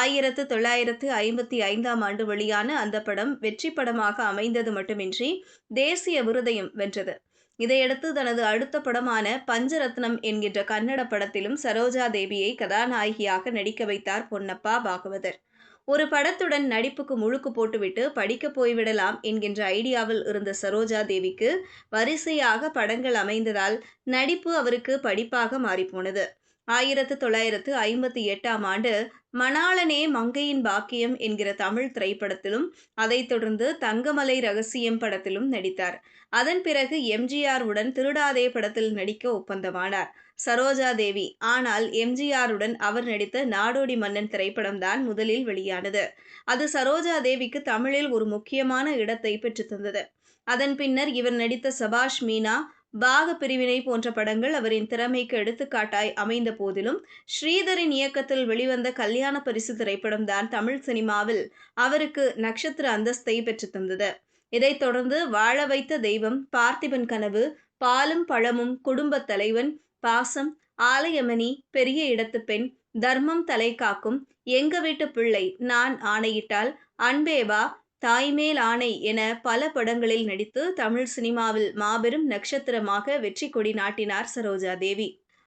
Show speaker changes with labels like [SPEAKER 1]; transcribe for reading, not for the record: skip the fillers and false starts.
[SPEAKER 1] 1955ஆம் ஆண்டு வெளியான அந்த படம் வெற்றி படமாக அமைந்தது மட்டுமின்றி தேசிய விருதையும் வென்றது. இதையடுத்து தனது அடுத்த படமான பஞ்சரத்னம் என்கின்ற கன்னட படத்திலும் சரோஜா தேவியை கதாநாயகியாக நடிக்க வைத்தார் பொன்னப்பா பாகவதர். ஒரு படத்துடன் நடிப்புக்கு முழுக்கு போட்டுவிட்டு படிக்கப் போய்விடலாம் என்கின்ற ஐடியாவில் இருந்த சரோஜா தேவிக்கு வரிசையாக படங்கள் அமைந்ததால் நடிப்பு அவருக்கு படிப்பாக மாறிப்போனது. 1958ஆம் ஆண்டு மணாளனே மங்கையின் பாக்கியம் என்கிற தமிழ் திரைப்படத்திலும், அதைத் தொடர்ந்து தங்கமலை ரகசியம் படத்திலும் நடித்தார். அதன் பிறகு எம்ஜிஆர் உடன் திருடாதே படத்தில் நடிக்க ஒப்பந்தமானார் சரோஜா தேவி. ஆனால் எம்ஜிஆருடன் அவர் நடித்த நாடோடி மன்னன் திரைப்படம்தான் முதலில் வெளியானது. அது சரோஜா தேவிக்கு தமிழில் ஒரு முக்கியமான இடத்தை பெற்றுத்தந்தது. அதன் பின்னர் இவர் நடித்த சபாஷ் மீனா, பாக பிரிவினை போன்ற படங்கள் அவரின் திறமைக்கு எடுத்துக்காட்டாய் அமைந்த போதிலும், ஸ்ரீதரின் இயக்கத்தில் வெளிவந்த கல்யாண பரிசு திரைப்படம்தான் தமிழ் சினிமாவில் அவருக்கு நட்சத்திர அந்தஸ்தை பெற்றுத்தந்தது. இதைத் தொடர்ந்து வாழ வைத்த தெய்வம், பார்த்திபன் கனவு, பாலும் பழமும், குடும்பத் தலைவன், பாசம், ஆலயமணி, பெரிய இடத்து பெண், தர்மம் தலை காக்கும், எங்க வீட்டு பிள்ளை, நான் ஆணையிட்டால், அன்பே வா, தாய்மேல் ஆணை என பல படங்களில் நடித்து தமிழ் சினிமாவில் மாபெரும் நட்சத்திரமாக வெற்றி கொடி நாட்டினார் சரோஜா தேவி.